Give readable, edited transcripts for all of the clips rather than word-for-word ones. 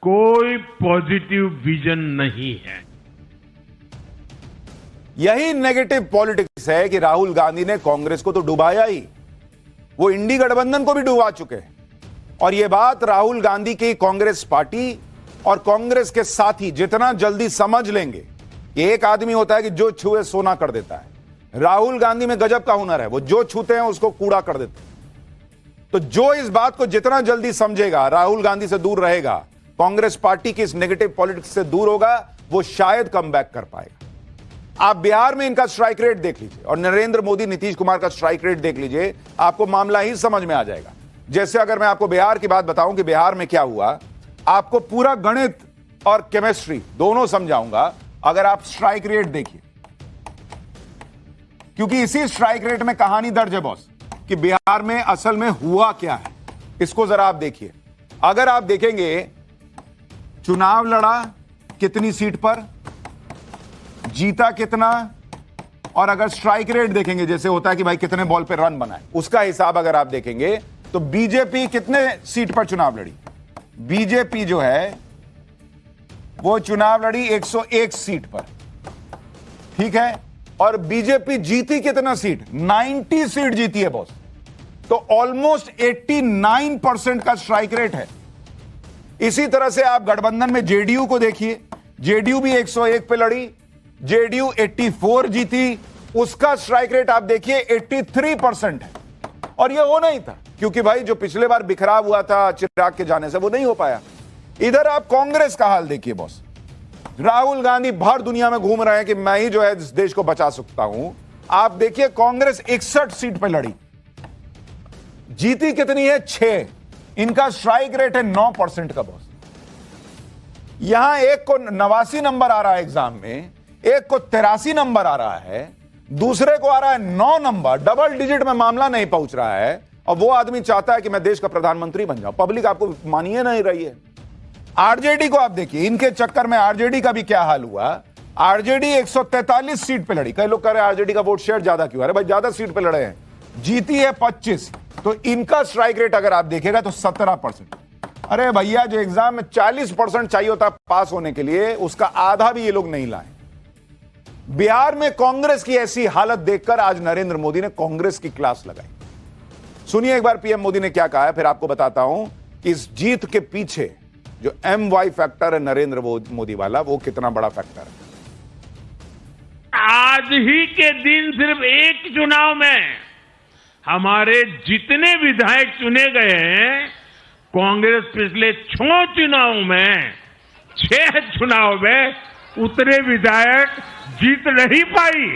कोई positive vision नहीं है। यही नेगेटिव पॉलिटिक्स है कि राहुल गांधी ने कांग्रेस को तो डुबाया ही, वो इंडी गठबंधन को भी डुबा चुके हैं। और यह बात राहुल गांधी की कांग्रेस पार्टी और कांग्रेस के साथी जितना जल्दी समझ लेंगे कि एक आदमी होता है कि जो छुए सोना कर देता है, राहुल गांधी में गजब का हुनर है, वो जो छूते हैं उसको कूड़ा कर देते हैं। तो जो इस बात को जितना जल्दी समझेगा, राहुल गांधी से दूर रहेगा, कांग्रेस पार्टी की इस नेगेटिव पॉलिटिक्स से दूर होगा, वो शायद कम बैक कर पाएगा। आप बिहार में इनका स्ट्राइक रेट देख लीजिए और नरेंद्र मोदी नीतीश कुमार का स्ट्राइक रेट देख लीजिए, आपको मामला ही समझ में आ जाएगा। जैसे अगर मैं आपको बिहार की बात बताऊं कि बिहार में क्या हुआ, आपको पूरा गणित और केमिस्ट्री दोनों समझाऊंगा अगर आप स्ट्राइक रेट देखिए, क्योंकि इसी स्ट्राइक रेट में कहानी दर्ज है बॉस कि बिहार में असल में हुआ क्या है। इसको जरा आप देखिए। अगर आप देखेंगे चुनाव लड़ा कितनी सीट पर, जीता कितना, और अगर स्ट्राइक रेट देखेंगे जैसे होता है कि भाई कितने बॉल पे रन बनाए, उसका हिसाब अगर आप देखेंगे तो बीजेपी कितने सीट पर चुनाव लड़ी। बीजेपी जो है वो चुनाव लड़ी 101 सीट पर, ठीक है, और बीजेपी जीती कितना सीट, 90 सीट जीती है बॉस। तो ऑलमोस्ट 89% का स्ट्राइक रेट है। इसी तरह से आप गठबंधन में जेडीयू को देखिए, जेडीयू भी 101 पे लड़ी, जेडीयू 84 जीती, उसका स्ट्राइक रेट आप देखिए 83% है। और यह होना ही था क्योंकि भाई जो पिछले बार बिखराव हुआ था चिराग के जाने से, वो नहीं हो पाया। इधर आप कांग्रेस का हाल देखिए बॉस, राहुल गांधी भर दुनिया में घूम रहे हैं कि मैं ही जो है इस देश को बचा सकता हूं। आप देखिए कांग्रेस 61 सीट पर लड़ी, जीती कितनी है, 6। इनका स्ट्राइक रेट है 9% का बॉस। यहां एक को 89 नंबर आ रहा है एग्जाम में, एक को 83 नंबर आ रहा है, दूसरे को आ रहा है 9 नंबर, डबल डिजिट में मामला नहीं पहुंच रहा है, और वो आदमी चाहता है कि मैं देश का प्रधानमंत्री बन जाऊं। पब्लिक आपको मानिए नहीं रही है। आरजेडी को आप देखिए, इनके चक्कर में आरजेडी का भी क्या हाल हुआ। आरजेडी 143 सीट पे लड़ी। कई लोग कह रहे हैं आरजेडी का वोट शेयर ज्यादा क्यों, अरे भाई ज्यादा सीट पे लड़े हैं, जीती है 25। तो इनका स्ट्राइक रेट अगर आप देखेगा तो 17%। अरे भैया जो एग्जाम में 40% चाहिए होता पास होने के लिए, उसका आधा भी ये लोग नहीं लाए। बिहार में कांग्रेस की ऐसी हालत देखकर आज नरेंद्र मोदी ने कांग्रेस की क्लास लगाई। सुनिए एक बार पीएम मोदी ने क्या कहा है, फिर आपको बताता हूं कि इस जीत के पीछे जो MY फैक्टर है नरेंद्र मोदी वाला, वो कितना बड़ा फैक्टर है। आज ही के दिन सिर्फ एक चुनाव में हमारे जितने विधायक चुने गए हैं, कांग्रेस पिछले 6 चुनावों में 6 चुनाव में उतने विधायक जीत नहीं पाई।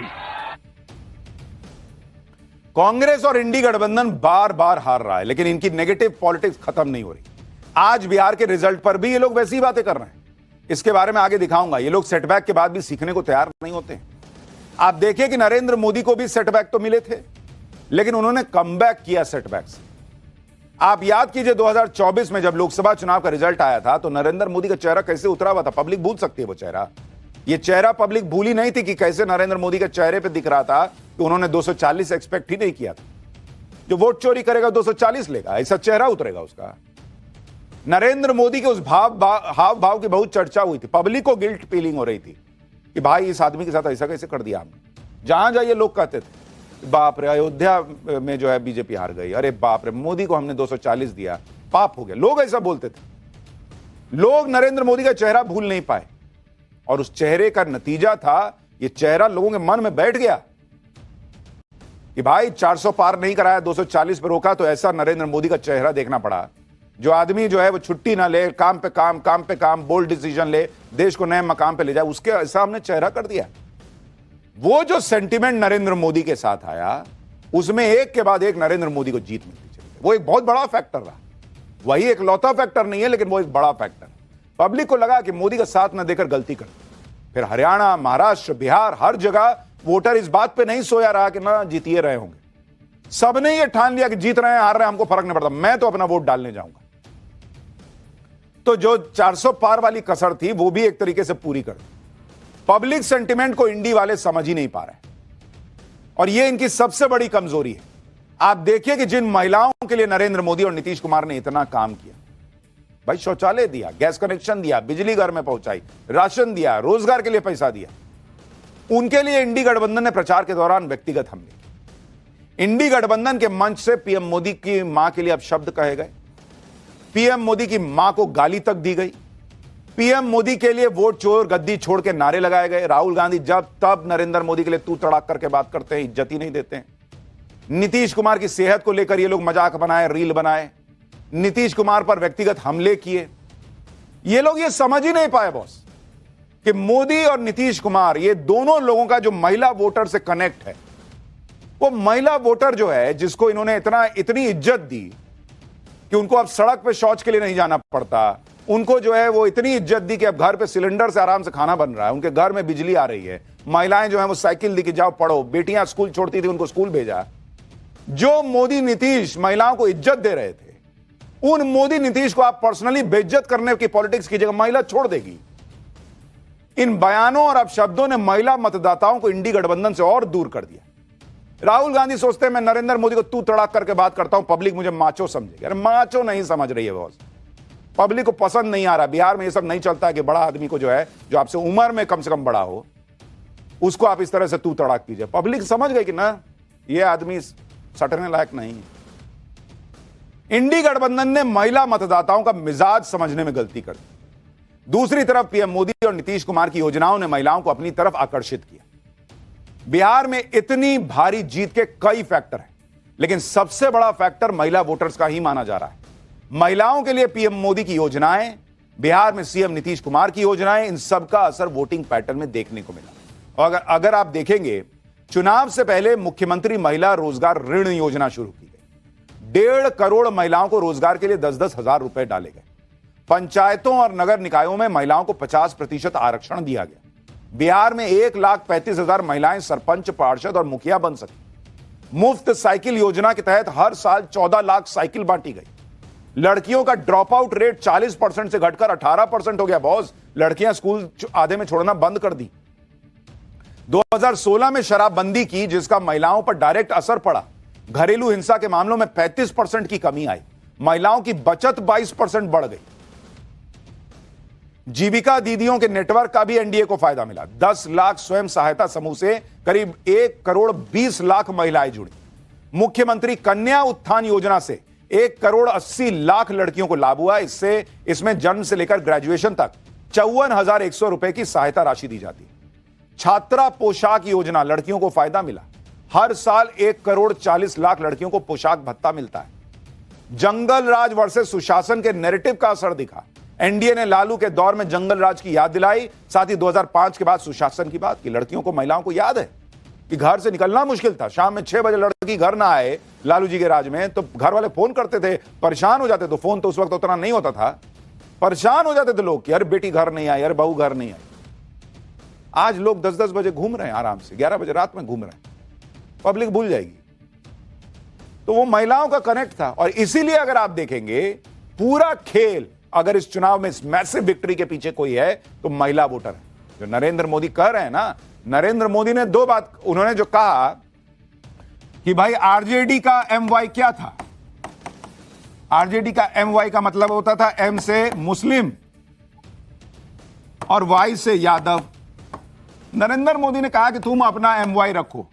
कांग्रेस और इंडी गठबंधन बार बार हार रहा है, लेकिन इनकी नेगेटिव पॉलिटिक्स खत्म नहीं हो रही। आज बिहार के रिजल्ट पर भी ये लोग वैसी ही बातें कर रहे हैं। इसके बारे में आगे दिखाऊंगा। ये लोग सेटबैक के बाद भी सीखने को तैयार नहीं होते। आप देखिए कि नरेंद्र मोदी को भी सेटबैक तो मिले थे, लेकिन उन्होंने कमबैक किया सेटबैक से। आप याद कीजिए 2024 में जब लोकसभा चुनाव का रिजल्ट आया था तो नरेंद्र मोदी का चेहरा कैसे उतरा हुआ था। पब्लिक भूल सकती है वो चेहरा। ये चेहरा पब्लिक भूली नहीं थी कि कैसे नरेंद्र मोदी के चेहरे पे दिख रहा था कि उन्होंने 240 एक्सपेक्ट ही नहीं किया था। जो वोट चोरी करेगा 240 लेगा, ऐसा चेहरा उतरेगा उसका। नरेंद्र मोदी के उस हाव भाव की बहुत चर्चा हुई थी। पब्लिक को गिल्ट फीलिंग हो रही थी कि भाई इस आदमी के साथ ऐसा कैसे कर दिया हमने। जहां जाइए लोग कहते थे बाप रे, अयोध्या में जो है बीजेपी हार गई, अरे बाप रे, मोदी को हमने 240 दिया, पाप हो गया। लोग ऐसा बोलते थे। लोग नरेंद्र मोदी का चेहरा भूल नहीं पाए, और उस चेहरे का नतीजा था, ये चेहरा लोगों के मन में बैठ गया कि भाई 400 पार नहीं कराया, 240 पर रोका, तो ऐसा नरेंद्र मोदी का चेहरा देखना पड़ा। जो आदमी जो है वो छुट्टी ना ले, काम पे काम, बोल्ड डिसीजन ले, देश को नए मकाम पे ले जाए, उसके ऐसा हमने चेहरा कर दिया। वो जो सेंटिमेंट नरेंद्र मोदी के साथ आया, उसमें एक के बाद एक नरेंद्र मोदी को जीत मिलती चली। वो एक बहुत बड़ा फैक्टर रहा। वही एक लौता फैक्टर नहीं है, लेकिन वो एक बड़ा फैक्टर। पब्लिक को लगा कि मोदी का साथ न देकर गलती कर। फिर हरियाणा, महाराष्ट्र, बिहार, हर जगह वोटर इस बात पे नहीं सोया रहा कि ना जीतिए रहे होंगे। सबने ये ठान लिया कि जीत रहे हैं हार रहे हैं हमको फर्क नहीं पड़ता, मैं तो अपना वोट डालने जाऊंगा। तो जो 400 पार वाली कसर थी वो भी एक तरीके से पूरी कर दी। पब्लिक सेंटिमेंट को इंडी वाले समझ ही नहीं पा रहे, और ये इनकी सबसे बड़ी कमजोरी है। आप देखिए कि जिन महिलाओं के लिए नरेंद्र मोदी और नीतीश कुमार ने इतना काम किया, भाई शौचालय दिया, गैस कनेक्शन दिया, बिजली घर में पहुंचाई, राशन दिया, रोजगार के लिए पैसा दिया। उनके लिए इंडी गठबंधन ने प्रचार के दौरान व्यक्तिगत हमले किए। इंडी गठबंधन के मंच से पीएम मोदी की मां के लिए अपशब्द कहे गए, पीएम मोदी की मां को गाली तक दी गई, पीएम मोदी के लिए वोट चोर गद्दी छोड़ के नारे लगाए गए। राहुल गांधी जब तब नरेंद्र मोदी के लिए तू तड़ाक करके बात करते हैं, इज्जत ही नहीं देते हैं। नीतीश कुमार की सेहत को लेकर ये लोग मजाक बनाए, रील बनाए, नीतीश कुमार पर व्यक्तिगत हमले किए। ये लोग ये समझ ही नहीं पाए बॉस कि मोदी और नीतीश कुमार, ये दोनों लोगों का जो महिला वोटर से कनेक्ट है, वो महिला वोटर जो है जिसको इन्होंने इतनी इज्जत दी कि उनको अब सड़क पे शौच के लिए नहीं जाना पड़ता, उनको जो है वो इतनी इज्जत दी कि अब घर पे सिलेंडर से आराम से खाना बन रहा है, उनके घर में बिजली आ रही है, महिलाएं जो है वो साइकिल दी कि जाओ पढ़ो, बेटियां स्कूल छोड़ती थी उनको स्कूल भेजा। जो मोदी नीतीश महिलाओं को इज्जत दे रहे थे, उन मोदी नीतीश को आप पर्सनली बेइज्जत करने की पॉलिटिक्स की जगह महिला छोड़ देगी। इन बयानों और अपशब्दों ने महिला मतदाताओं को इंडी गठबंधन से और दूर कर दिया। राहुल गांधी सोचते हैं मैं नरेंद्र मोदी को तू तड़ाक करके बात करता हूं, पब्लिक मुझे माचो समझेगी। अरे माचो नहीं समझ रही है बॉस, पब्लिक को पसंद नहीं आ रहा। बिहार में ये सब नहीं चलता है कि बड़ा आदमी को जो है, जो आपसे उम्र में कम से कम बड़ा हो, उसको आप इस तरह से तू तड़ाक कीजिए। पब्लिक समझ गई कि ना ये आदमी सटने लायक नहीं है। इंडी गठबंधन ने महिला मतदाताओं का मिजाज समझने में गलती कर दी। दूसरी तरफ पीएम मोदी और नीतीश कुमार की योजनाओं ने महिलाओं को अपनी तरफ आकर्षित किया। बिहार में इतनी भारी जीत के कई फैक्टर हैं, लेकिन सबसे बड़ा फैक्टर महिला वोटर्स का ही माना जा रहा है। महिलाओं के लिए पीएम मोदी की योजनाएं, बिहार में सीएम नीतीश कुमार की योजनाएं, इन सबका असर वोटिंग पैटर्न में देखने को मिला। और अगर आप देखेंगे, चुनाव से पहले मुख्यमंत्री महिला रोजगार ऋण योजना शुरू की गई। 1.5 करोड़ महिलाओं को रोजगार के लिए 10-10 हजार रुपए डाले गए। पंचायतों और नगर निकायों में महिलाओं को 50% आरक्षण दिया गया। बिहार में 1,35,000 महिलाएं सरपंच, पार्षद और मुखिया बन सकी। मुफ्त साइकिल योजना के तहत हर साल 14 लाख साइकिल बांटी गई। लड़कियों का ड्रॉप आउट रेट 40% से घटकर 18% हो गया बॉस। लड़कियां स्कूल आधे में छोड़ना बंद कर दी। 2016 में शराबबंदी की, जिसका महिलाओं पर डायरेक्ट असर पड़ा। घरेलू हिंसा के मामलों में 35% की कमी आई। महिलाओं की बचत 22% बढ़ गई। जीविका दीदियों के नेटवर्क का भी एनडीए को फायदा मिला। 10 लाख स्वयं सहायता समूह से करीब 1 करोड़ 20 लाख महिलाएं जुड़ी। मुख्यमंत्री कन्या उत्थान योजना से 1 करोड़ 80 लाख लड़कियों को लाभ हुआ। इसमें जन्म से लेकर ग्रेजुएशन तक 54,100 रुपए की सहायता राशि दी जाती है। छात्रा पोशाक योजना, लड़कियों को फायदा मिला। हर साल 1 करोड़ 40 लाख लड़कियों को पोशाक भत्ता मिलता है। जंगल राज वर्सेस सुशासन के नैरेटिव का असर दिखा। एनडीए ने लालू के दौर में जंगल राज की याद दिलाई, साथ ही 2005 के बाद सुशासन की बात की। लड़कियों को, महिलाओं को याद है कि घर से निकलना मुश्किल था। शाम में 6 बजे लड़की घर ना आए लालू जी के राज में तो घर वाले फोन करते थे, परेशान हो जाते। तो फोन तो उस वक्त उतना नहीं होता था, परेशान हो जाते थे लोग कि अरे बेटी घर नहीं आई, अरे बहू घर नहीं आई। आज लोग 10-10 बजे घूम रहे हैं आराम से, 11 बजे रात में घूम रहे हैं। पब्लिक भूल जाएगी। तो वो महिलाओं का कनेक्ट था। और इसीलिए अगर आप देखेंगे, पूरा खेल अगर इस चुनाव में इस मैसिव विक्ट्री के पीछे कोई है तो महिला वोटर है। जो नरेंद्र मोदी कह रहे हैं ना, नरेंद्र मोदी ने 2 बात, उन्होंने जो कहा कि भाई आरजेडी का एमवाई क्या था। आरजेडी का एमवाई का मतलब होता था एम से मुस्लिम और वाई से यादव। नरेंद्र मोदी ने कहा कि तुम अपना एमवाई रखो।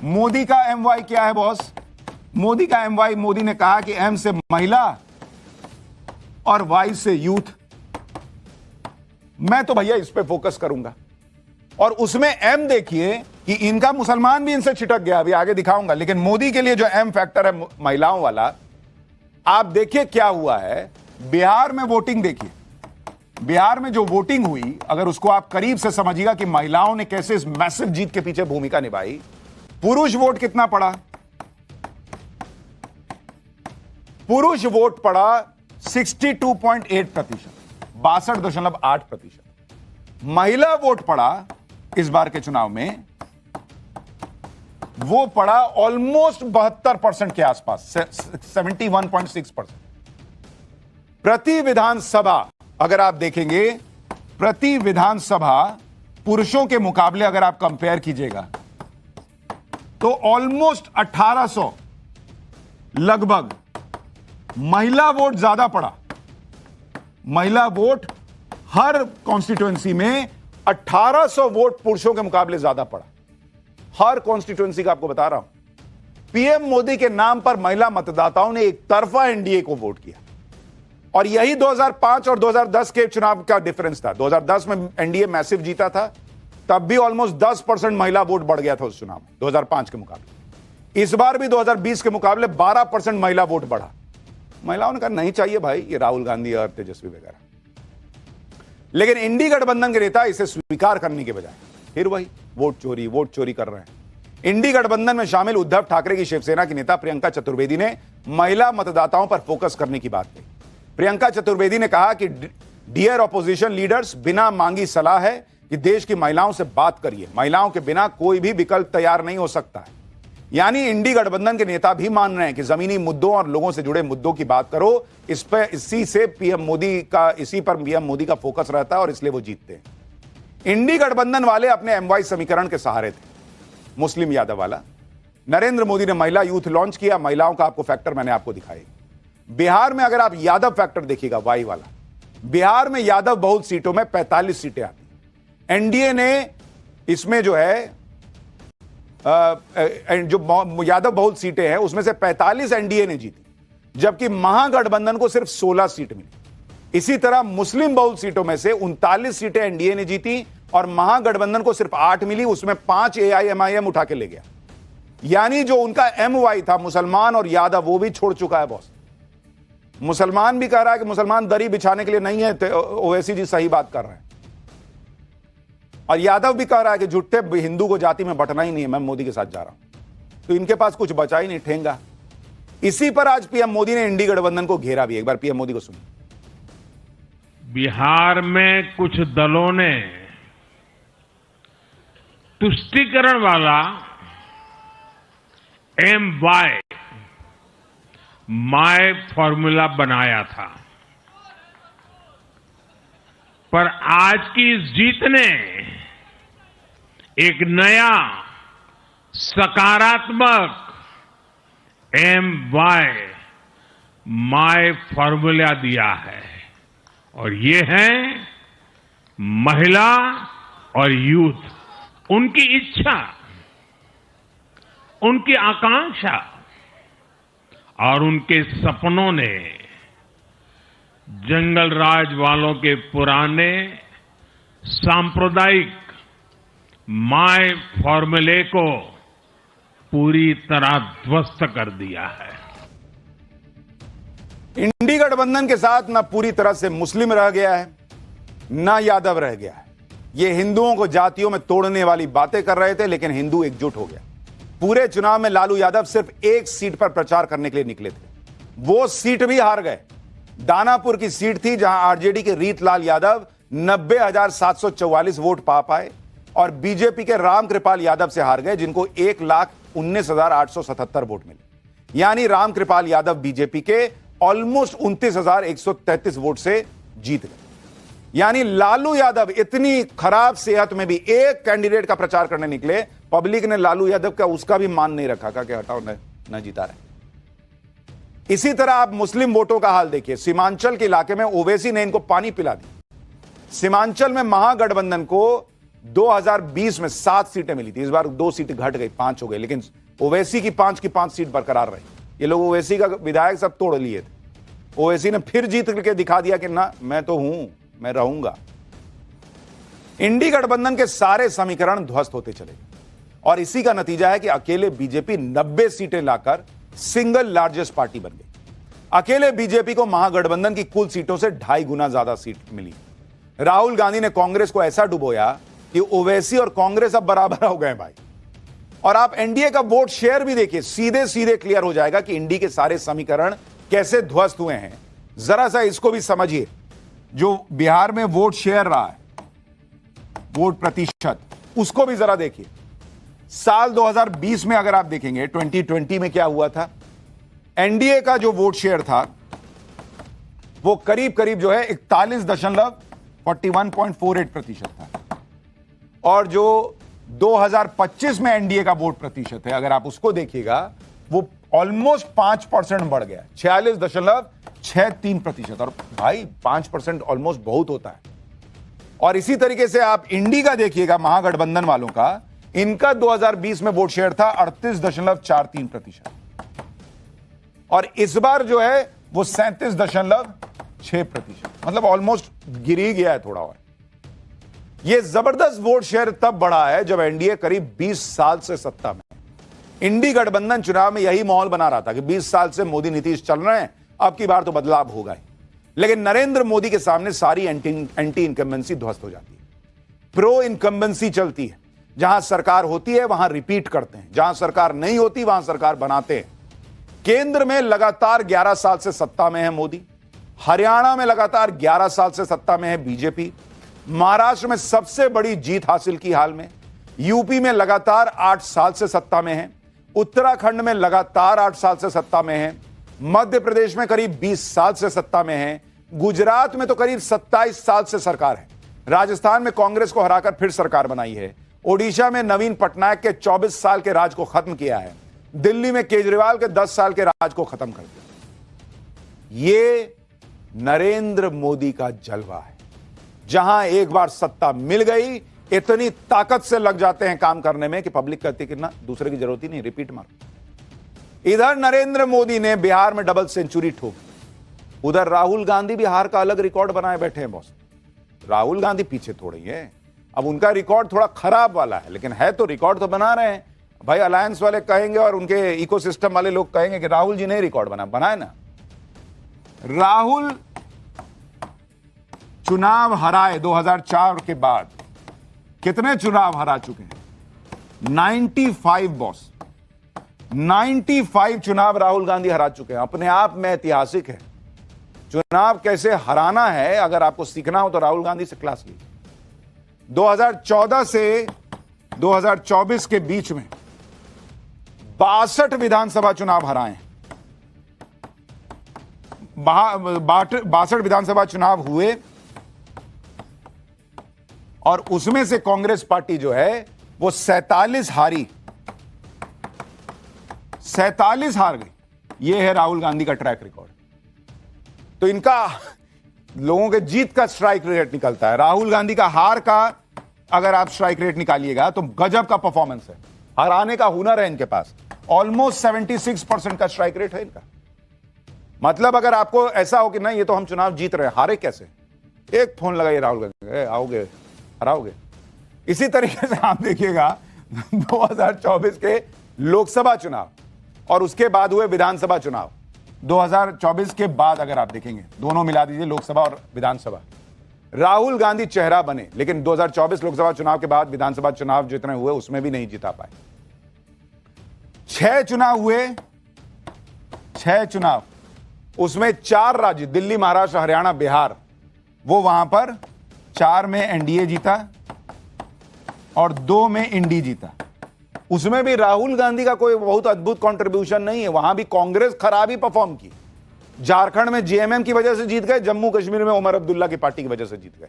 मोदी का एमवाई क्या है बॉस? मोदी का एमवाई, मोदी ने कहा कि एम से महिला और वाई से यूथ। मैं तो भैया इस पे फोकस करूंगा। और उसमें एम देखिए कि इनका मुसलमान भी इनसे छिटक गया, अभी आगे दिखाऊंगा। लेकिन मोदी के लिए जो एम फैक्टर है महिलाओं वाला, आप देखिए क्या हुआ है। बिहार में वोटिंग देखिए, बिहार में जो वोटिंग हुई, अगर उसको आप करीब से समझिएगा कि महिलाओं ने कैसे इस मैसिव जीत के पीछे भूमिका निभाई। पुरुष वोट कितना पड़ा? पुरुष वोट पड़ा 62.8%, 62.8%। महिला वोट पड़ा इस बार के चुनाव में, वो पड़ा ऑलमोस्ट 72% के आसपास, 71.6%। प्रति विधानसभा अगर आप देखेंगे, प्रति विधानसभा पुरुषों के मुकाबले अगर आप कंपेयर कीजिएगा तो ऑलमोस्ट 1800 लगभग महिला वोट ज्यादा पड़ा। महिला वोट हर कॉन्स्टिट्यूएंसी में 1800 वोट पुरुषों के मुकाबले ज्यादा पड़ा। हर कॉन्स्टिट्यूएंसी का आपको बता रहा हूं। पीएम मोदी के नाम पर महिला मतदाताओं ने एक तरफा एनडीए को वोट किया और यही 2005 और 2010 के चुनाव का डिफरेंस था। 2010 में एनडीए मैसिव जीता था, तब भी ऑलमोस्ट 10% महिला वोट बढ़ गया था उस चुनाव में 2005 के मुकाबले। इस बार भी 2020 के मुकाबले 12% महिला वोट बढ़ा। महिलाओं ने कहा नहीं चाहिए भाई ये राहुल गांधी और तेजस्वी वगैरह, लेकिन इंडी गठबंधन के नेता इसे स्वीकार करने के बजाय फिर वही वोट चोरी कर रहे हैं। इंडी गठबंधन में शामिल उद्धव ठाकरे की शिवसेना की नेता प्रियंका चतुर्वेदी ने महिला मतदाताओं पर फोकस करने की बात कही। प्रियंका चतुर्वेदी ने कहा कि डियर ऑपोजिशन लीडर्स, बिना मांगी सलाह है कि देश की महिलाओं से बात करिए। महिलाओं के बिना कोई भी विकल्प तैयार नहीं हो सकता है। यानी इंडी गठबंधन के नेता भी मान रहे हैं कि जमीनी मुद्दों और लोगों से जुड़े मुद्दों की बात करो। इसी पर पीएम मोदी का फोकस रहता है और इसलिए वो जीतते हैं। इंडी गठबंधन वाले अपने एमवाई समीकरण के सहारे थे। मुस्लिम यादव वाला नरेंद्र मोदी ने महिला यूथ लॉन्च किया। महिलाओं का आपको फैक्टर मैंने आपको दिखाई। बिहार में अगर आप यादव फैक्टर देखिएगा, वाई वाला, बिहार में यादव बहुल सीटों में 45 सीटें आती हैं। एनडीए ने इसमें जो है जो यादव बहुल सीटें हैं उसमें से 45 एनडीए ने जीती, जबकि महागठबंधन को सिर्फ 16 सीट मिली। इसी तरह मुस्लिम बहुल सीटों में से 39 सीटें एनडीए ने जीती और महागठबंधन को सिर्फ 8 मिली, उसमें 5 एआईएमआईएम उठा के ले गया। यानी जो उनका एमवाई था मुसलमान और यादव, वो भी छोड़ चुका है बॉस। मुसलमान भी कह रहा है कि मुसलमान दरी बिछाने के लिए नहीं है, ओवैसी जी सही बात कर रहे हैं। और यादव भी कह रहा है कि झुट्टे हिंदू को जाति में बंटना ही नहीं है, मैं मोदी के साथ जा रहा हूं। तो इनके पास कुछ बचा ही नहीं, ठेंगा। इसी पर आज पीएम मोदी ने इंडी गठबंधन को घेरा भी। एक बार पीएम मोदी को सुनिए। बिहार में कुछ दलों ने तुष्टीकरण वाला एमवाई माय फॉर्मूला बनाया था, पर आज की इस जीत ने एक नया सकारात्मक एमवाई माय फॉर्मूला दिया है और ये है महिला और यूथ। उनकी इच्छा, उनकी आकांक्षा और उनके सपनों ने जंगल राज वालों के पुराने सांप्रदायिक माय फॉर्मूले को पूरी तरह ध्वस्त कर दिया है। इंडी गठबंधन के साथ ना पूरी तरह से मुस्लिम रह गया है, ना यादव रह गया है। ये हिंदुओं को जातियों में तोड़ने वाली बातें कर रहे थे, लेकिन हिंदू एकजुट हो गया। पूरे चुनाव में लालू यादव सिर्फ एक सीट पर प्रचार करने के लिए निकले थे, वो सीट भी हार गए। दानापुर की सीट थी जहां आरजेडी के रीतलाल यादव 90,744 वोट पा पाए और बीजेपी के रामकृपाल यादव से हार गए, जिनको 1,19,877 वोट मिले। यानी रामकृपाल यादव बीजेपी के ऑलमोस्ट 29,133 वोट से जीत गए। यानी लालू यादव इतनी खराब सेहत में भी एक कैंडिडेट का प्रचार करने निकले, पब्लिक ने लालू यादव का उसका भी मान नहीं रखा कि हटाओ न जीता रहे। इसी तरह आप मुस्लिम वोटों का हाल देखिए। सीमांचल के इलाके में ओवैसी ने इनको पानी पिला दी। सीमांचल में महागठबंधन को 2020 में 7 सीटें मिली थी, इस बार 2 सीटें घट गई, 5 हो गई, लेकिन ओवैसी की 5 सीट बरकरार रही। ये लोग ओवैसी का विधायक सब तोड़ लिए थे। ओवैसी ने फिर जीत करके दिखा दिया कि ना, मैं तो हूं, मैं रहूंगा। इंडी गठबंधन के सारे समीकरण ध्वस्त होते चले और इसी का नतीजा है कि अकेले बीजेपी 90 सीटें लाकर सिंगल लार्जेस्ट पार्टी बन गई। अकेले बीजेपी को महागठबंधन की कुल सीटों से 2.5 गुना ज्यादा सीट मिली। राहुल गांधी ने कांग्रेस को ऐसा डुबोया कि ओवैसी और कांग्रेस अब बराबर हो गए भाई। और आप एनडीए का वोट शेयर भी देखिए, सीधे सीधे क्लियर हो जाएगा कि इंडी के सारे समीकरण कैसे ध्वस्त हुए हैं। जरा सा इसको भी समझिए। जो बिहार में वोट शेयर रहा है, वोट प्रतिशत, उसको भी जरा देखिए। साल 2020 में अगर आप देखेंगे, 2020 में क्या हुआ था, एनडीए का जो वोट शेयर था वो करीब करीब जो है 41.48% था। और जो 2025 में एनडीए का वोट प्रतिशत है, अगर आप उसको देखिएगा, वो ऑलमोस्ट 5% बढ़ गया, 46.63%। और भाई 5% ऑलमोस्ट बहुत होता है। और इसी तरीके से आप इंडी का देखिएगा, महागठबंधन वालों का, इनका 2020 में वोट शेयर था 38.43%, और इस बार जो है वो 37.6%, मतलब ऑलमोस्ट गिर ही गया है थोड़ा। और ये जबरदस्त वोट शेयर तब बढ़ा है जब एनडीए करीब 20 साल से सत्ता में। इंडी गठबंधन चुनाव में यही माहौल बना रहा था कि 20 साल से मोदी नीतीश चल रहे हैं, अब की बार तो बदलाव होगा ही। लेकिन नरेंद्र मोदी के सामने सारी एंटी इनकम्बेंसी ध्वस्त हो जाती है, प्रो इनकम्बेंसी चलती है। जहां सरकार होती है वहां रिपीट करते हैं, जहां सरकार नहीं होती वहां सरकार बनाते हैं। केंद्र में लगातार 11 साल से सत्ता में है मोदी, हरियाणा में लगातार 11 साल से सत्ता में है बीजेपी, महाराष्ट्र में सबसे बड़ी जीत हासिल की हाल में, यूपी में लगातार 8 साल से सत्ता में है, उत्तराखंड में लगातार 8 साल से सत्ता में है, मध्य प्रदेश में करीब 20 साल से सत्ता में है, गुजरात में तो करीब 27 साल से सरकार है, राजस्थान में कांग्रेस को हराकर फिर सरकार बनाई है, ओडिशा में नवीन पटनायक के 24 साल के राज को खत्म किया है, दिल्ली में केजरीवाल के 10 साल के राज को खत्म कर दिया। ये नरेंद्र मोदी का जलवा है। जहां एक बार सत्ता मिल गई, इतनी ताकत से लग जाते हैं काम करने में कि पब्लिक कहती कि ना, दूसरे की जरूरत ही नहीं, रिपीट मारो। इधर नरेंद्र मोदी ने बिहार में डबल सेंचुरी ठोकी, उधर राहुल गांधी बिहार का अलग रिकॉर्ड बनाए बैठे हैं बॉस। राहुल गांधी पीछे थोड़ी है, अब उनका रिकॉर्ड थोड़ा खराब वाला है, लेकिन है तो रिकॉर्ड तो बना रहे हैं। भाई अलायंस वाले कहेंगे और उनके इकोसिस्टम वाले लोग कहेंगे कि राहुल जी ने रिकॉर्ड बनाए ना। राहुल चुनाव हराए 2004 के बाद, कितने चुनाव हरा चुके हैं? 95 बॉस, 95 चुनाव राहुल गांधी हरा चुके हैं। अपने आप में ऐतिहासिक है। चुनाव कैसे हराना है अगर आपको सीखना हो तो राहुल गांधी से क्लास लीजिए। 2014 से 2024 के बीच में 62 विधानसभा चुनाव हराए हैं। 62 विधानसभा चुनाव हुए और उसमें से कांग्रेस पार्टी जो है वो 47 हारी, 47 हार गई। ये है राहुल गांधी का ट्रैक रिकॉर्ड। तो इनका लोगों के जीत का स्ट्राइक रेट निकलता है, राहुल गांधी का हार का अगर आप स्ट्राइक रेट निकालिएगा तो गजब का परफॉर्मेंस है। हराने का हुनर है इनके पास। ऑलमोस्ट 76% का स्ट्राइक रेट है इनका। मतलब अगर आपको ऐसा हो कि नहीं ये तो हम चुनाव जीत रहे हैं, हारे कैसे, एक फोन लगाइए राहुल गांधी, आओगे हराओगे। इसी तरीके से आप देखिएगा 2024 के लोकसभा चुनाव और उसके बाद हुए विधानसभा चुनाव। 2024 के बाद अगर आप देखेंगे, दोनों मिला दीजिए लोकसभा और विधानसभा, राहुल गांधी चेहरा बने, लेकिन 2024 लोकसभा चुनाव के बाद विधानसभा चुनाव जितने हुए उसमें भी नहीं जिता पाए। 6 चुनाव हुए, 6 चुनाव, उसमें 4 राज्य दिल्ली, महाराष्ट्र, हरियाणा, बिहार, वो वहां पर 4 में एनडीए जीता और 2 में इंडी जीता। उसमें भी राहुल गांधी का कोई बहुत अद्भुत कंट्रीब्यूशन नहीं है, वहां भी कांग्रेस खराब ही परफॉर्म की। झारखंड में जेएमएम की वजह से जीत गए, जम्मू कश्मीर में उमर अब्दुल्ला की पार्टी की वजह से जीत गए।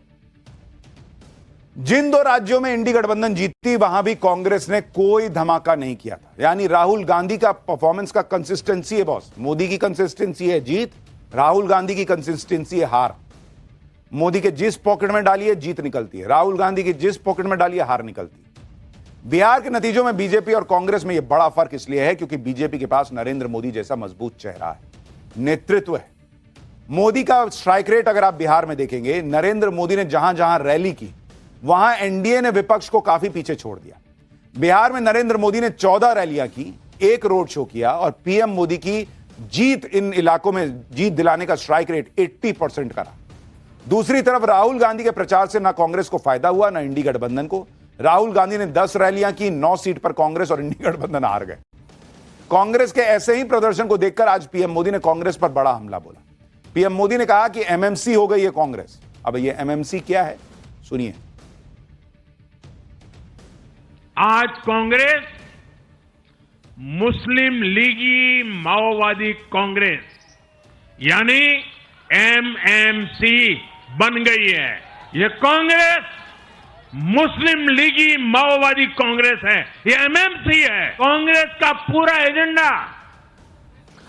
जिन 2 राज्यों में इंडी गठबंधन जीती वहां भी कांग्रेस ने कोई धमाका नहीं किया था। यानी राहुल गांधी का परफॉर्मेंस का कंसिस्टेंसी है बॉस। मोदी की कंसिस्टेंसी है जीत, राहुल गांधी की कंसिस्टेंसी है हार। मोदी के जिस पॉकेट में डालिए जीत निकलती है, राहुल गांधी की जिस पॉकेट में डालिए हार निकलती है। बिहार के नतीजों में बीजेपी और कांग्रेस में यह बड़ा फर्क इसलिए है क्योंकि बीजेपी के पास नरेंद्र मोदी जैसा मजबूत चेहरा है, नेतृत्व है। मोदी का स्ट्राइक रेट अगर आप बिहार में देखेंगे, नरेंद्र मोदी ने जहां जहां रैली की वहां एनडीए ने विपक्ष को काफी पीछे छोड़ दिया। बिहार में नरेंद्र मोदी ने 14 रैलियां की, 1 रोड शो किया और पीएम मोदी की जीत, इन इलाकों में जीत दिलाने का स्ट्राइक रेट 80% का रहा। दूसरी तरफ राहुल गांधी के प्रचार से ना कांग्रेस को फायदा हुआ ना इंडी गठबंधन को। राहुल गांधी ने 10 रैलियां की, 9 सीट पर कांग्रेस और इंडी गठबंधन हार गए। कांग्रेस के ऐसे ही प्रदर्शन को देखकर आज पीएम मोदी ने कांग्रेस पर बड़ा हमला बोला। पीएम मोदी ने कहा कि एमएमसी हो गई है कांग्रेस। अब ये एमएमसी क्या है सुनिए। आज कांग्रेस मुस्लिम लीगी माओवादी कांग्रेस यानी एमएमसी बन गई है। ये कांग्रेस मुस्लिम लीगी माओवादी कांग्रेस है, ये एमएमसी है। कांग्रेस का पूरा एजेंडा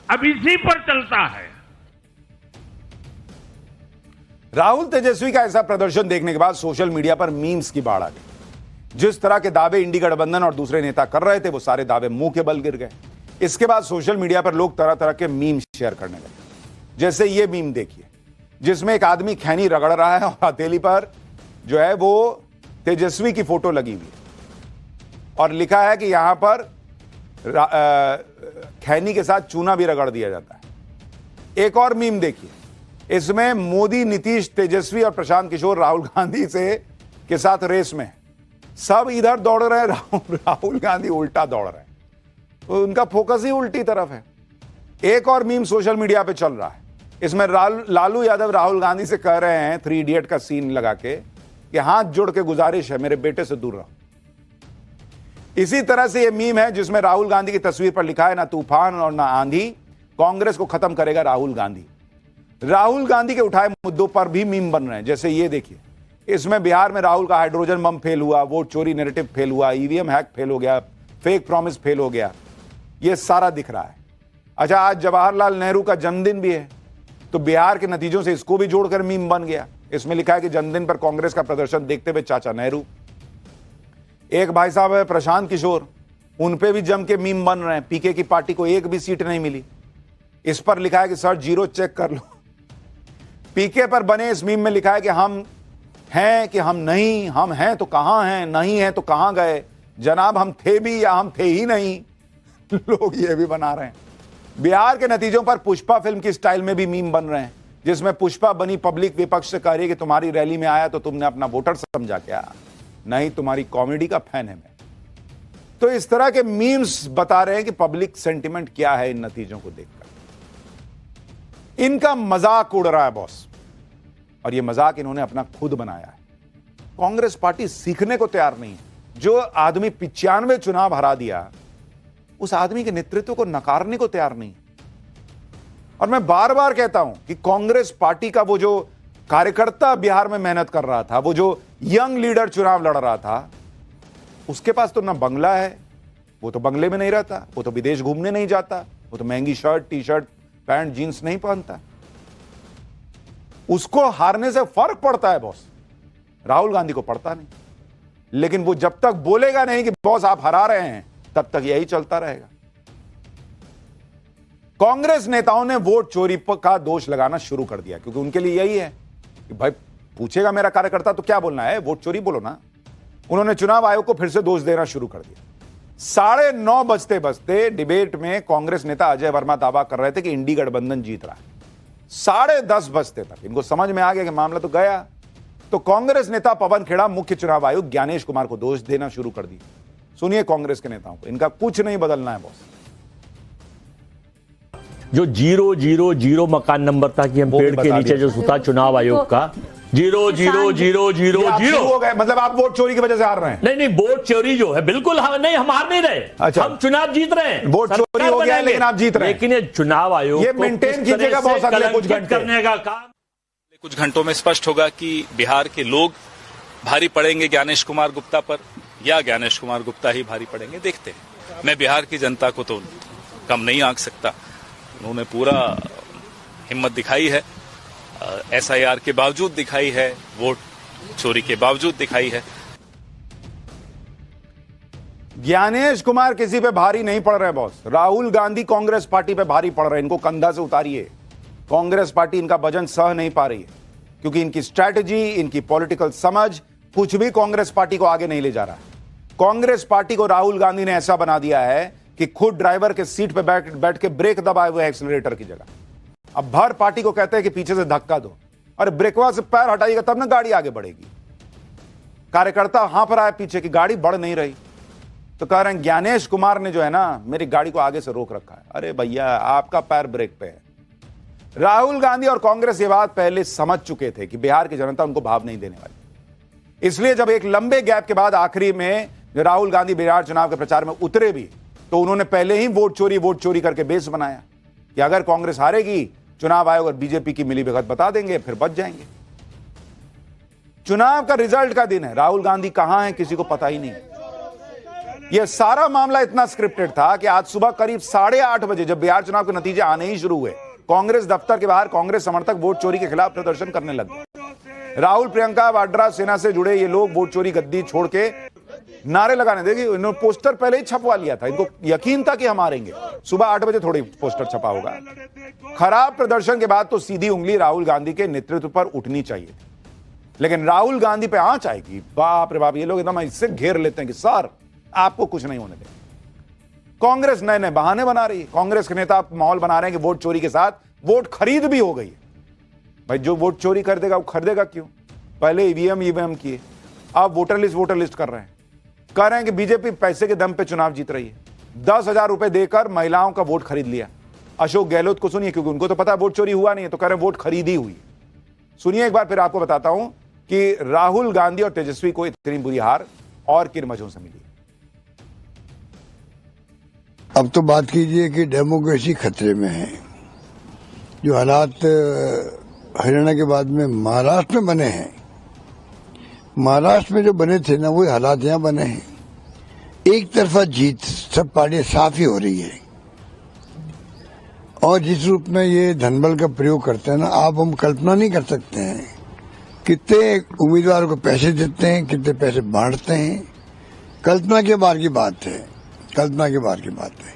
अब इसी पर चलता है। राहुल तेजस्वी का ऐसा प्रदर्शन देखने के बाद सोशल मीडिया पर मीम्स की बाढ़ आ गई। जिस तरह के दावे इंडी गठबंधन और दूसरे नेता कर रहे थे, वो सारे दावे मुंह के बल गिर गए। इसके बाद सोशल मीडिया पर लोग तरह तरह के मीम शेयर करने लगे। जैसे ये मीम देखिए, जिसमें एक आदमी खैनी रगड़ रहा है और हथेली पर जो है वो तेजस्वी की फोटो लगी हुई है और लिखा है कि यहां पर खैनी के साथ चूना भी रगड़ दिया जाता है। एक और मीम देखिए, इसमें मोदी, नीतीश, तेजस्वी और प्रशांत किशोर राहुल गांधी से के साथ रेस में सब इधर दौड़ रहे हैं, राहुल गांधी उल्टा दौड़ रहे हैं, तो उनका फोकस ही उल्टी तरफ है। एक और मीम सोशल मीडिया पे चल रहा है, इसमें लालू यादव राहुल गांधी से कह रहे हैं 3 इडियट का सीन लगा के कि हाथ जोड़ के गुजारिश है, मेरे बेटे से दूर रहो। इसी तरह से यह मीम है जिसमें राहुल गांधी की तस्वीर पर लिखा है, ना तूफान और ना आंधी, कांग्रेस को खत्म करेगा राहुल गांधी। राहुल गांधी के उठाए मुद्दों पर भी मीम बन रहे हैं। जैसे ये देखिए, इसमें बिहार में राहुल का हाइड्रोजन बम फेल हुआ, वोट चोरी नैरेटिव फेल हुआ, ईवीएम हैक फेल हो गया, फेक प्रॉमिस फेल हो गया, ये सारा दिख रहा है। अच्छा, आज जवाहरलाल नेहरू का जन्मदिन भी है, तो बिहार के नतीजों से इसको भी जोड़कर मीम बन गया। इसमें लिखा है कि जन्मदिन पर कांग्रेस का प्रदर्शन देखते हुए चाचा नेहरू। एक भाई साहब है प्रशांत किशोर, उन पे भी जम के मीम बन रहे हैं, पीके की पार्टी को एक भी सीट नहीं मिली। इस पर लिखा है कि सर जीरो चेक कर लो। पीके पर बने इस मीम में लिखा है कि हम हैं कि हम नहीं, हम हैं तो कहां हैं, नहीं हैं तो कहां गए, जनाब हम थे भी या हम थे ही नहीं। लोग ये भी बना रहे हैं। बिहार के नतीजों पर पुष्पा फिल्म की स्टाइल में भी मीम बन रहे हैं, जिसमें पुष्पा बनी पब्लिक विपक्ष से कह रही है कि तुम्हारी रैली में आया तो तुमने अपना वोटर समझा क्या, नहीं तुम्हारी कॉमेडी का फैन है मैं। तो इस तरह के मीम्स बता रहे हैं कि पब्लिक सेंटिमेंट क्या है इन नतीजों को देखकर। इनका मजाक उड़ रहा है बॉस, और यह मजाक इन्होंने अपना खुद बनाया है। कांग्रेस पार्टी सीखने को तैयार नहीं है। जो आदमी 95 चुनाव हरा दिया, उस आदमी के नेतृत्व को नकारने को तैयार नहीं। और मैं बार बार कहता हूं कि कांग्रेस पार्टी का वो जो कार्यकर्ता बिहार में मेहनत कर रहा था, वो जो यंग लीडर चुनाव लड़ रहा था, उसके पास तो ना बंगला है, वो तो बंगले में नहीं रहता, वो तो विदेश घूमने नहीं जाता, वो तो महंगी shirt, T shirt, pant, jeans नहीं पहनता। उसको हारने से फर्क पड़ता है बॉस, राहुल गांधी को पड़ता नहीं। लेकिन वो जब तक बोलेगा नहीं कि बॉस आप हरा रहे हैं, तब तक यही चलता रहेगा। कांग्रेस नेताओं ने वोट चोरी का दोष लगाना शुरू कर दिया, क्योंकि उनके लिए यही है कि भाई पूछेगा मेरा कार्यकर्ता तो क्या बोलना है, वोट चोरी बोलो ना। उन्होंने चुनाव आयोग को फिर से दोष देना शुरू कर दिया। 9:30 बजते बजते डिबेट में कांग्रेस नेता अजय वर्मा दावा कर रहे थे कि इंडी गठबंधन जीत रहा है। 10:30 बजते तक इनको समझ में आ गया कि मामला तो गया, तो कांग्रेस नेता पवन खेड़ा मुख्य चुनाव आयुक्त ज्ञानेश कुमार को दोष देना शुरू कर दिया। सुनिए कांग्रेस के नेताओं को, इनका कुछ नहीं बदलना है बॉस। जो 000 मकान नंबर था कि हम पेड़ के नीचे जो सुता चुनाव आयोग का 00000 हो गए, मतलब आप वोट चोरी की वजह से हार रहे हैं? नहीं, वोट चोरी जो है बिल्कुल नहीं, हम हार नहीं रहे। अच्छा, हम चुनाव जीत रहे हैं, वोट चोरी हो गया लेकिन आप जीत रहे हैं। लेकिन ये चुनाव आयोग ये मेंटेन कीजिएगा बहुत अगले कुछ घंटे करने का काम। कुछ घंटों में स्पष्ट होगा कि बिहार के लोग भारी पड़ेंगे ज्ञानेश कुमार गुप्ता पर या ज्ञानेश कुमार गुप्ता ही भारी पड़ेंगे, देखते हैं। मैं बिहार की जनता को तो कम नहीं आंक सकता, उन्होंने पूरा हिम्मत दिखाई है, SIR के बावजूद दिखाई है, वोट चोरी के बावजूद दिखाई है। ज्ञानेश कुमार किसी पे भारी नहीं पड़ रहे बॉस, राहुल गांधी कांग्रेस पार्टी पे भारी पड़ रहे हैं। इनको कंधा से उतारिए। कांग्रेस पार्टी इनका वजन सह नहीं पा रही है, क्योंकि इनकी स्ट्रैटेजी, इनकी पॉलिटिकल समझ कुछ भी कांग्रेस पार्टी को आगे नहीं ले जा रहा है। कांग्रेस पार्टी को राहुल गांधी ने ऐसा बना दिया है कि खुद ड्राइवर के सीट पे बैठ के ब्रेक दबाए हुए एक्सीलरेटर की जगह। अब भर पार्टी को कहते हैं कि पीछे से धक्का दो, अरे ब्रेकवा से पैर हटाइएगा तब ना गाड़ी आगे बढ़ेगी। कार्यकर्ता हाँफ रहा है पीछे की गाड़ी बढ़ नहीं रही, तो कह रहे हैं ज्ञानेश कुमार ने जो है ना मेरी गाड़ी को आगे से रोक रखा है। अरे भैया आपका पैर ब्रेक पे है। राहुल गांधी और कांग्रेस ये बात पहले समझ चुके थे कि बिहार की जनता उनको भाव नहीं देने वाली। इसलिए जब एक लंबे गैप के बाद आखिरी में राहुल गांधी बिहार चुनाव के प्रचार में उतरे भी, तो उन्होंने पहले ही वोट चोरी करके बेस बनाया कि अगर कांग्रेस हारेगी, चुनाव आयोग और बीजेपी की मिलीभगत बता देंगे, फिर बच जाएंगे। चुनाव का रिजल्ट का दिन है, राहुल गांधी कहां है किसी को पता ही नहीं। यह सारा मामला इतना स्क्रिप्टेड था कि आज सुबह करीब 8:30 बजे जब बिहार चुनाव के नतीजे आने ही शुरू हुए, कांग्रेस दफ्तर के बाहर कांग्रेस समर्थक वोट चोरी के खिलाफ प्रदर्शन करने लगे। राहुल, प्रियंका वाड्रा, सेना से जुड़े ये लोग वोट चोरी गद्दी छोड़ के नारे लगाने देगी। इन्होंने पोस्टर पहले ही छपवा लिया था, इनको यकीन था कि हम हारेंगे। सुबह 8 बजे थोड़ी पोस्टर छपा होगा। खराब प्रदर्शन के बाद तो सीधी उंगली राहुल गांधी के नेतृत्व पर उठनी चाहिए, लेकिन राहुल गांधी पे आंच आएगी। बाप रे बाप, ये लोग एकदम इससे घेर लेते हैं कि सर आपको कुछ नहीं होने देंगे। कांग्रेस नए नए बहाने बना रही है। कांग्रेस के नेता माहौल बना रहे हैं कि वोट चोरी के साथ वोट खरीद भी हो गई है। भाई जो वोट चोरी कर देगा वो खरीदेगा क्यों? पहले ईवीएम किए, अब वोटर लिस्ट कर रहे हैं। कह रहे हैं कि बीजेपी पैसे के दम पे चुनाव जीत रही है। 10,000 रुपए देकर महिलाओं का वोट खरीद लिया। अशोक गहलोत को सुनिए, क्योंकि उनको तो पता है वोट चोरी हुआ नहीं है, तो कह रहे हैं वोट खरीदी हुई। सुनिए एक बार फिर आपको बताता हूं कि राहुल गांधी और तेजस्वी को इतनी बुरी हार और किन वजहों से मिली। अब तो बात कीजिए कि डेमोक्रेसी खतरे में है। जो हालात हरियाणा के बाद में महाराष्ट्र में बने हैं, महाराष्ट्र में जो बने थे ना, वही हालात यहाँ बने हैं। एक तरफा जीत सब पार्टियां साफ ही हो रही है, और जिस रूप में ये धनबल का प्रयोग करते हैं ना, आप हम कल्पना नहीं कर सकते हैं कितने उम्मीदवारों को पैसे देते हैं, कितने पैसे बांटते हैं। कल्पना के बाहर की बात है, कल्पना के बाहर की बात है।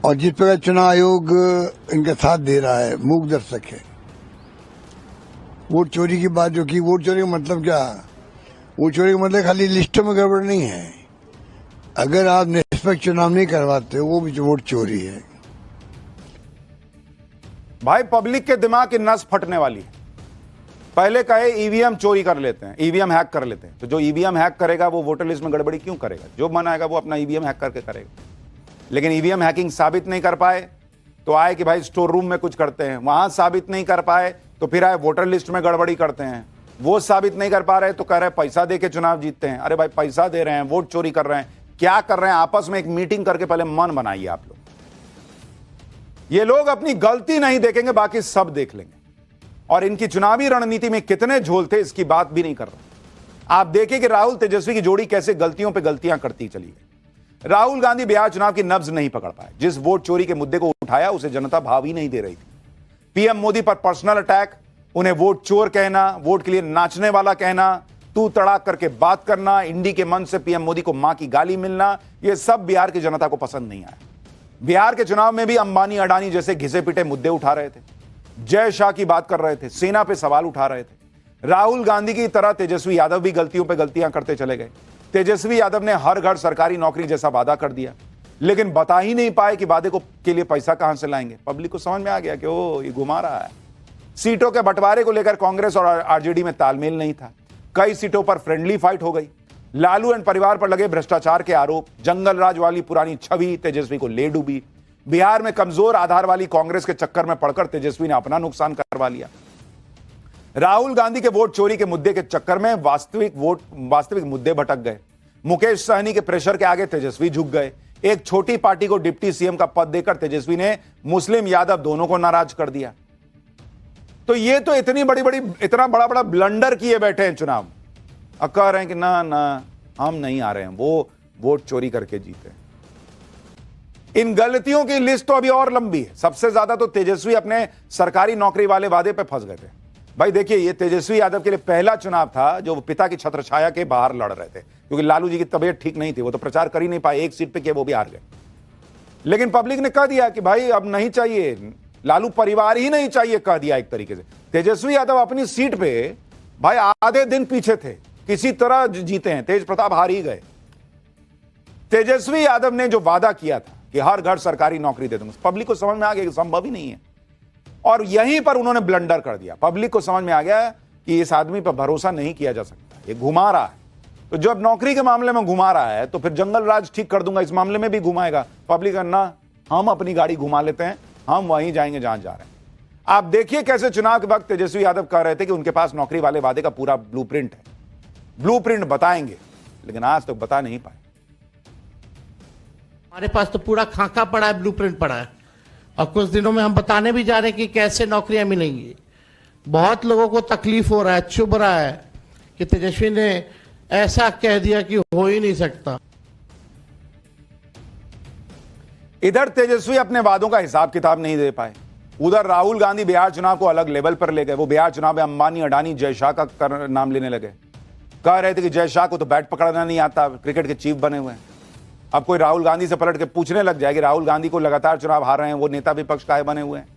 और जिस प्रकार चुनाव आयोग इनका साथ दे रहा है, मूक दर्शक है। वोट चोरी की बात जो की, वोट चोरी का मतलब क्या? वोट चोरी का मतलब खाली लिस्टों में गड़बड़ नहीं है। अगर आप निष्पक्ष चुनाव नहीं करवाते, वो भी वोट चोरी है। भाई पब्लिक के दिमाग की नस फटने वाली है। पहले कहे ईवीएम चोरी कर लेते हैं, ईवीएम हैक कर लेते हैं, तो जो ईवीएम हैक करेगा वो वोटर लिस्ट में गड़बड़ी क्यों करेगा? जो मन आएगा वो अपना ईवीएम हैक करके करेगा। लेकिन ईवीएम हैकिंग साबित नहीं कर पाए तो आए कि भाई स्टोर रूम में कुछ करते हैं, वहां साबित नहीं कर पाए तो फिर आए वोटर लिस्ट में गड़बड़ी करते हैं, वो साबित नहीं कर पा रहे तो कह रहे पैसा दे के चुनाव जीतते हैं। अरे भाई पैसा दे रहे हैं, वोट चोरी कर रहे हैं, क्या कर रहे हैं? आपस में एक मीटिंग करके पहले मन बनाइए आप लोग। ये लोग अपनी गलती नहीं देखेंगे, बाकी सब देख लेंगे। और इनकी चुनावी रणनीति में कितने झोल थे इसकी बात भी नहीं कर रहा। आप देखिए कि राहुल तेजस्वी की जोड़ी कैसे गलतियों पे गलतियां करती चली गई। राहुल गांधी बिहार चुनाव की नब्ज नहीं पकड़ पाए। जिस वोट चोरी के मुद्दे को उठाया उसे जनता भाव ही नहीं दे रही थी। पीएम मोदी पर पर्सनल अटैक, उन्हें वोट चोर कहना, वोट के लिए नाचने वाला कहना, तू तड़ाक करके बात करना, इंडी के मन से पीएम मोदी को मां की गाली मिलना, यह सब बिहार की जनता को पसंद नहीं आया। बिहार के चुनाव में भी अंबानी अडानी जैसे घिसे पिटे मुद्दे उठा रहे थे, जय शाह की बात कर रहे थे, सेना पे सवाल उठा रहे थे। राहुल गांधी की तरह तेजस्वी यादव भी गलतियों पे गलतियां करते चले गए। तेजस्वी यादव ने हर घर सरकारी नौकरी जैसा वादा कर दिया, लेकिन बता ही नहीं पाए कि वादे को के लिए पैसा कहां से लाएंगे। पब्लिक को समझ में आ गया कि ओ ये घुमा रहा है। सीटों के बंटवारे को लेकर कांग्रेस और आरजेडी में तालमेल नहीं था। कई सीटों पर फ्रेंडली फाइट हो गई। लालू एंड परिवार पर लगे भ्रष्टाचार के आरोप, जंगल राज वाली पुरानी छवि तेजस्वी को ले डूबी। बिहार में कमजोर आधार वाली कांग्रेस के चक्कर में पड़कर तेजस्वी ने अपना नुकसान करवा लिया। राहुल गांधी के वोट चोरी के मुद्दे के चक्कर में वास्तविक मुद्दे भटक गए। मुकेश सहनी के प्रेशर के आगे तेजस्वी झुक गए। एक छोटी पार्टी को डिप्टी सीएम का पद देकर तेजस्वी ने मुस्लिम यादव दोनों को नाराज कर दिया। तो ये तो इतना बड़ा ब्लंडर किए बैठे हैं चुनाव। अब कह रहे हैं कि ना हम नहीं आ रहे हैं, वो वोट चोरी करके जीते। इन गलतियों की लिस्ट तो अभी और लंबी है। सबसे ज्यादा तो तेजस्वी अपने सरकारी नौकरी वाले वादे पे फंस गए थे। भाई देखिए, ये तेजस्वी यादव के लिए पहला चुनाव था जो पिता की छत्रछाया के बाहर लड़ रहे थे, क्योंकि लालू जी की तबीयत ठीक नहीं थी, वो तो प्रचार कर ही नहीं पाए। एक सीट पे किए, वो भी हार गए। लेकिन पब्लिक ने कह दिया कि भाई अब नहीं चाहिए, लालू परिवार ही नहीं चाहिए, कह दिया एक तरीके से। तेजस्वी यादव अपनी सीट पे भाई आधे दिन पीछे थे, किसी तरह जीते हैं। तेज प्रताप हार ही गए। तेजस्वी यादव ने जो वादा किया था कि हर घर सरकारी नौकरी दे दूंगा, पब्लिक को समझ में आ गया कि संभव ही नहीं है, और यहीं पर उन्होंने ब्लंडर कर दिया। पब्लिक को समझ में आ गया कि इस आदमी पर भरोसा नहीं किया जा सकता, ये घुमा रहा है। तो जब नौकरी के मामले में घुमा रहा है तो फिर जंगल राज ठीक कर दूंगा, इस मामले में भी घुमाएगा। पब्लिक ना, हम अपनी गाड़ी घुमा लेते हैं, हम वहीं जाएंगे जहां जा रहे हैं। आप देखिए कैसे चुनाव के वक्त तेजस्वी यादव कह रहे थे कि उनके पास नौकरी वाले वादे का पूरा ब्लूप्रिंट है, ब्लूप्रिंट बताएंगे, लेकिन आज तक बता नहीं पाए। हमारे पास तो पूरा खाका पड़ा है, ब्लूप्रिंट पड़ा है, और कुछ दिनों में हम बताने भी जा रहे हैं कि कैसे नौकरियां मिलेंगी। बहुत लोगों को तकलीफ हो रहा है, चुभ रहा है कि तेजस्वी ने ऐसा कह दिया कि हो ही नहीं सकता। इधर तेजस्वी अपने वादों का हिसाब किताब नहीं दे पाए, उधर राहुल गांधी बिहार चुनाव को अलग लेवल पर ले गए। वो बिहार चुनाव में अंबानी, अडानी, जय शाह का नाम लेने लगे। कह रहे थे कि जय शाह को तो बैट पकड़ना नहीं आता, क्रिकेट के चीफ बने हुए हैं। अब कोई राहुल गांधी से पलट के पूछने लग जाए कि राहुल गांधी को लगातार चुनाव हार रहे हैं, वो नेता विपक्ष काहे बने हुए हैं।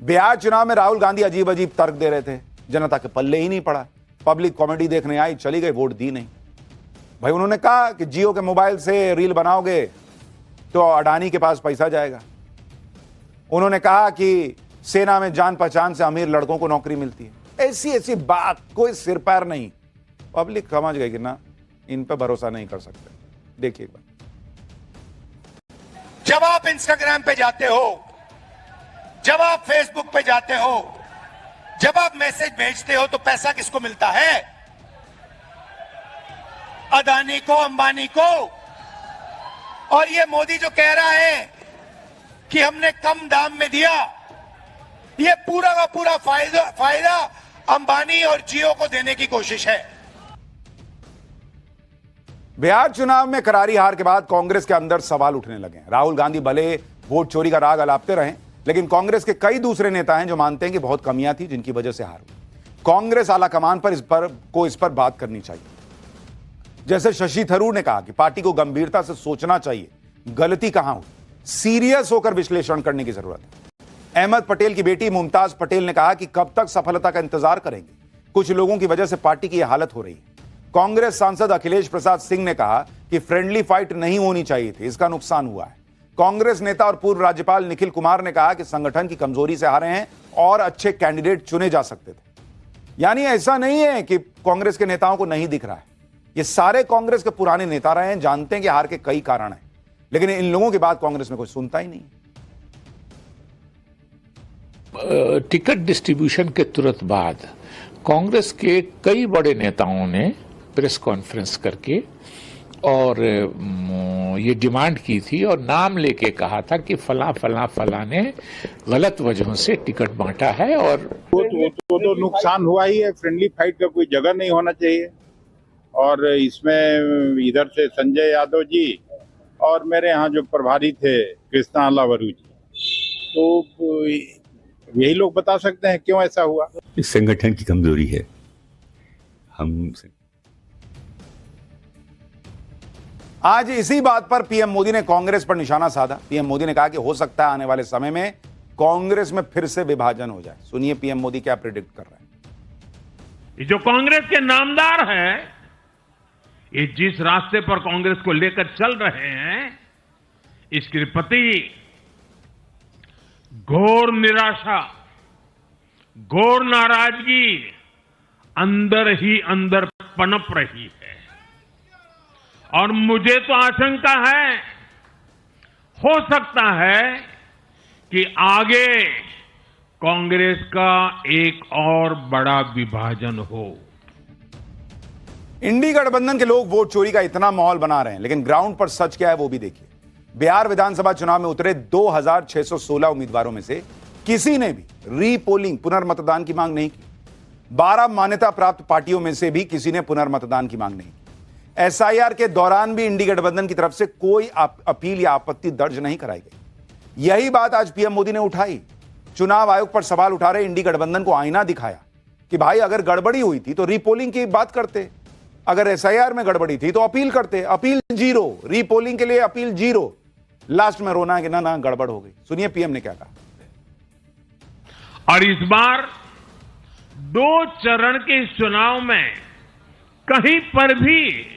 बिहार चुनाव में राहुल गांधी अजीब अजीब तर्क दे रहे थे, जनता के पल्ले ही नहीं पड़ा। पब्लिक कॉमेडी देखने आई, चली गई, वोट दी नहीं। भाई उन्होंने कहा कि जियो के मोबाइल से रील बनाओगे तो अडानी के पास पैसा जाएगा। उन्होंने कहा कि सेना में जान पहचान से अमीर लड़कों को नौकरी मिलती है। ऐसी ऐसी बात, कोई सिर पैर नहीं। पब्लिक समझ गई कि ना, इन पे भरोसा नहीं कर सकते। देखिए एक बार, जब आप इंस्टाग्राम पे जाते हो, जब आप फेसबुक पे जाते हो, जब आप मैसेज भेजते हो तो पैसा किसको मिलता है? अदानी को, अंबानी को। और ये मोदी जो कह रहा है कि हमने कम दाम में दिया, ये पूरा का पूरा फायदा अंबानी और जियो को देने की कोशिश है। बिहार चुनाव में करारी हार के बाद कांग्रेस के अंदर सवाल उठने लगे। राहुल गांधी भले वोट चोरी का राग अलापते रहे, लेकिन कांग्रेस के कई दूसरे नेता हैं जो मानते हैं कि बहुत कमियां थी जिनकी वजह से हार हुई। कांग्रेस आलाकमान पर इस पर बात करनी चाहिए। जैसे शशि थरूर ने कहा कि पार्टी को गंभीरता से सोचना चाहिए, गलती कहां हुई, सीरियस होकर विश्लेषण करने की जरूरत है। अहमद पटेल की बेटी मुमताज पटेल ने कहा कि कब तक सफलता का इंतजार करेंगे, कुछ लोगों की वजह से पार्टी की यह हालत हो रही है। कांग्रेस सांसद अखिलेश प्रसाद सिंह ने कहा कि फ्रेंडली फाइट नहीं होनी चाहिए थी, इसका नुकसान हुआ है। कांग्रेस नेता और पूर्व राज्यपाल निखिल कुमार ने कहा कि संगठन की कमजोरी से हारे हैं और अच्छे कैंडिडेट चुने जा सकते थे। यानी ऐसा नहीं है कि कांग्रेस के नेताओं को नहीं दिख रहा है, ये सारे कांग्रेस के पुराने नेता रहे हैं, जानते हैं कि हार के कई कारण हैं, लेकिन इन लोगों की बात कांग्रेस में कोई सुनता ही नहीं। टिकट डिस्ट्रीब्यूशन के तुरंत बाद कांग्रेस के कई बड़े नेताओं ने प्रेस कॉन्फ्रेंस करके और ये डिमांड की थी और नाम लेके कहा था कि फला ने गलत वजहों से टिकट बांटा है। और तो नुकसान हुआ ही है। फ्रेंडली फाइट का कोई जगह नहीं होना चाहिए। और इसमें इधर से संजय यादव जी और मेरे यहाँ जो प्रभारी थे कृष्णा लावरू जी, तो यही लोग बता सकते हैं क्यों ऐसा हुआ। इस संगठन की कमजोरी है। हम आज इसी बात पर पीएम मोदी ने कांग्रेस पर निशाना साधा। पीएम मोदी ने कहा कि हो सकता है आने वाले समय में कांग्रेस में फिर से विभाजन हो जाए। सुनिए पीएम मोदी क्या प्रेडिक्ट कर रहे हैं। ये जो कांग्रेस के नामदार है, ये जिस रास्ते पर कांग्रेस को लेकर चल रहे हैं, इसके प्रति घोर निराशा, घोर नाराजगी अंदर ही अंदर पनप रही है। और मुझे तो आशंका है, हो सकता है कि आगे कांग्रेस का एक और बड़ा विभाजन हो। इंडी गठबंधन के लोग वोट चोरी का इतना माहौल बना रहे हैं, लेकिन ग्राउंड पर सच क्या है वो भी देखिए। बिहार विधानसभा चुनाव में उतरे 2616 उम्मीदवारों में से किसी ने भी रीपोलिंग, पुनर्मतदान की मांग नहीं की। 12 मान्यता प्राप्त पार्टियों में से भी किसी ने पुनर्मतदान की मांग नहीं की। एसआईआर के दौरान भी इंडी गठबंधन की तरफ से कोई अपील या आपत्ति दर्ज नहीं कराई गई। यही बात आज पीएम मोदी ने उठाई। चुनाव आयोग पर सवाल उठा रहे इंडी गठबंधन को आईना दिखाया कि भाई अगर गड़बड़ी हुई थी तो रीपोलिंग की बात करते, अगर एसआईआर में गड़बड़ी थी तो अपील करते। अपील जीरो, रीपोलिंग के लिए अपील जीरो। लास्ट में रोना है कि ना गड़बड़ हो गई। सुनिए पीएम ने क्या कहा। और इस बार 2 चरण के इस चुनाव में कहीं पर भी